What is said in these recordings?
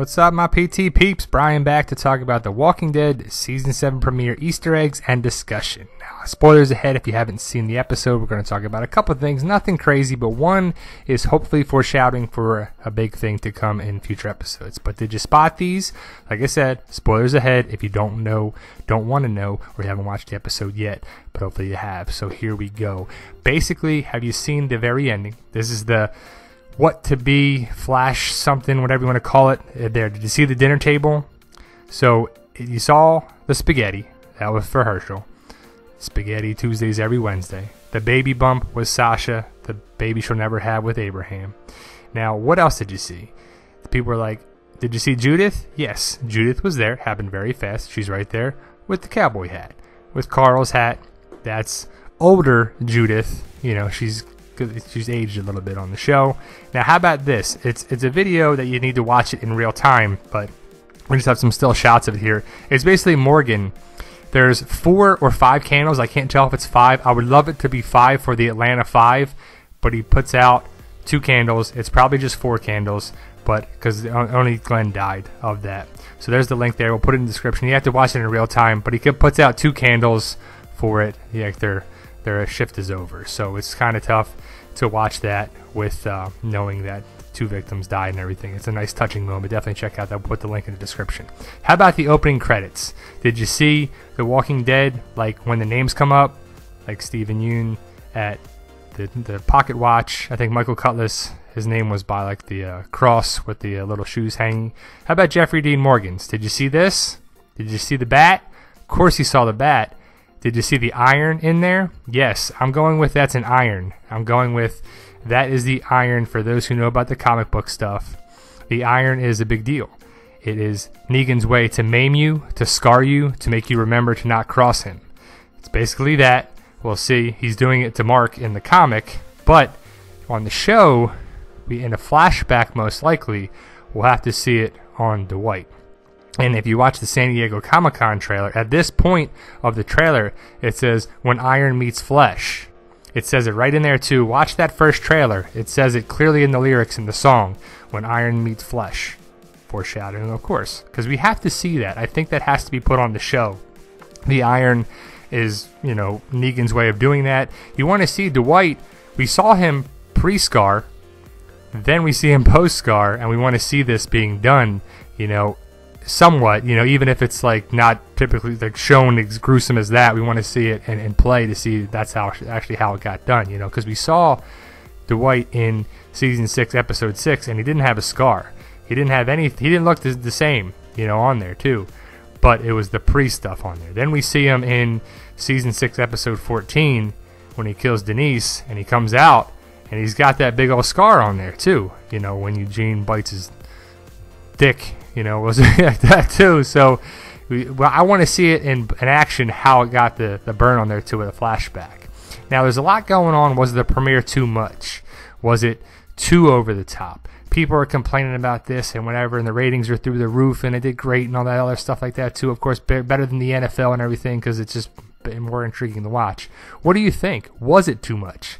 What's up, my PT peeps? Brian back to talk about The Walking Dead Season 7 premiere Easter eggs and discussion. Now, spoilers ahead if you haven't seen the episode. We're going to talk about a couple of things, nothing crazy, but one is hopefully foreshadowing for a big thing to come in future episodes. But did you spot these? Like I said, spoilers ahead if you don't know, don't want to know, or you haven't watched the episode yet, but hopefully you have. So here we go. Basically, have you seen the very ending? This is the what to be flash something, whatever you want to call it. There, did you see the dinner table? So you saw the spaghetti. That was for Herschel. Spaghetti Tuesdays every Wednesday. The baby bump was Sasha. The baby she'll never have with Abraham. Now, what else did you see? The people were like, did you see Judith? Yes, Judith was there. Happened very fast. She's right there with the cowboy hat. With Carl's hat. That's older Judith. You know, she's aged a little bit on the show. Now, how about this? It's a video that you need to watch it in real time, but we just have some still shots of it here. It's basically Morgan. There's 4 or 5 candles. I can't tell if it's 5. I would love it to be 5 for the Atlanta 5, but he puts out 2 candles. It's probably just 4 candles, but because only Glenn died of that. So there's the link there. We'll put it in the description. You have to watch it in real time, but he puts out 2 candles for it. Yeah, their shift is over, so it's kind of tough to watch that with knowing that 2 victims died and everything. It's a nice touching moment. Definitely check out that. We'll put the link in the description. How about the opening credits? Did you see The Walking Dead, like when the names come up, like Stephen Yeun at the pocket watch? I think Michael Cutlass, his name was by like the cross with the little shoes hanging. How about Jeffrey Dean Morgan's? Did you see this? Did you see the bat? Of course you saw the bat. Did you see the iron in there? Yes, I'm going with that's an iron. I'm going with that is the iron for those who know about the comic book stuff. The iron is a big deal. It is Negan's way to maim you, to scar you, to make you remember to not cross him. It's basically that. We'll see. He's doing it to Mark in the comic, but on the show, in a flashback most likely, we'll have to see it on Dwight. And if you watch the San Diego Comic-Con trailer, at this point of the trailer, it says, when iron meets flesh. It says it right in there, too. Watch that first trailer. It says it clearly in the lyrics in the song, when iron meets flesh. Foreshadowing, of course, because we have to see that. I think that has to be put on the show. The iron is, you know, Negan's way of doing that. You want to see Dwight. We saw him pre-scar. Then we see him post-scar, and we want to see this being done, you know, somewhat, you know, even if it's like not typically like shown as gruesome as that, we want to see it and play to see that's how actually how it got done, you know, because we saw Dwight in season 6 episode 6 and he didn't have a scar, he didn't look the same, you know, on there too, but it was the pre stuff on there. Then we see him in season 6 episode 14 when he kills Denise and he comes out and he's got that big old scar on there too, you know, when Eugene bites his dick, you know, was like that too. So I want to see it in action, how it got the burn on there too with a flashback. Now there's a lot going on. Was the premiere too much? Was it too over the top? People are complaining about this and whatever, and the ratings are through the roof and it did great and all that other stuff like that too. Of course, better than the NFL and everything because it's just more intriguing to watch. What do you think? Was it too much?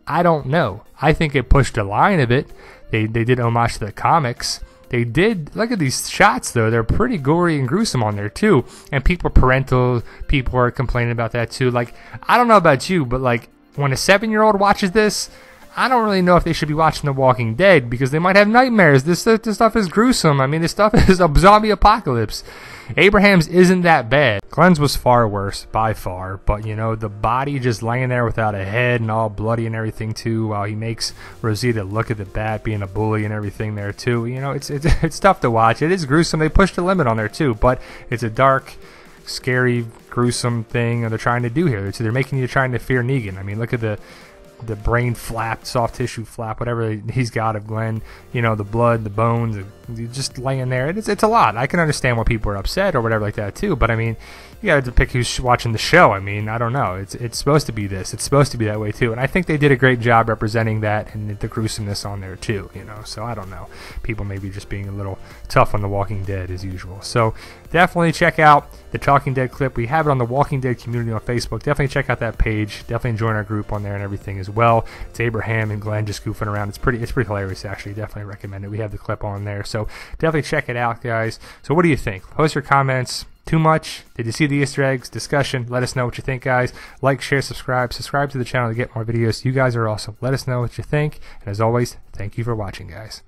I don't know. I think it pushed a line of it. They did homage to the comics. They did. Look at these shots, though. They're pretty gory and gruesome on there, too. And people are complaining about that, too. Like, I don't know about you, but, like, when a 7-year-old watches this, I don't really know if they should be watching The Walking Dead because they might have nightmares. This stuff is gruesome. I mean, this stuff is a zombie apocalypse. Abraham's isn't that bad. Glenn's was far worse, by far. But, you know, the body just laying there without a head and all bloody and everything, too, while he makes Rosita look at the bat being a bully and everything there, too. You know, it's tough to watch. It is gruesome. They pushed the limit on there, too. But it's a dark, scary, gruesome thing they're trying to do here. They're making you trying to fear Negan. I mean, look at the brain flap, soft tissue flap, whatever he's got of Glenn, you know, the blood, the bones, just laying there. It's a lot. I can understand why people are upset or whatever like that too, but I mean, you got to pick who's watching the show. I mean, I don't know. It's supposed to be this. It's supposed to be that way too, and I think they did a great job representing that and the gruesomeness on there too, you know, so I don't know. People may be just being a little tough on The Walking Dead as usual. So definitely check out the Talking Dead clip. We have it on the Walking Dead community on Facebook. Definitely check out that page. Definitely join our group on there and everything as as well. It's Abraham and Glenn just goofing around. It's pretty hilarious, actually. Definitely recommend it. We have the clip on there, so definitely check it out, guys. So what do you think? Post your comments. Too much? Did you see the Easter eggs? Discussion. Let us know what you think, guys. Like, share, subscribe. Subscribe to the channel to get more videos. You guys are awesome. Let us know what you think. And as always, thank you for watching, guys.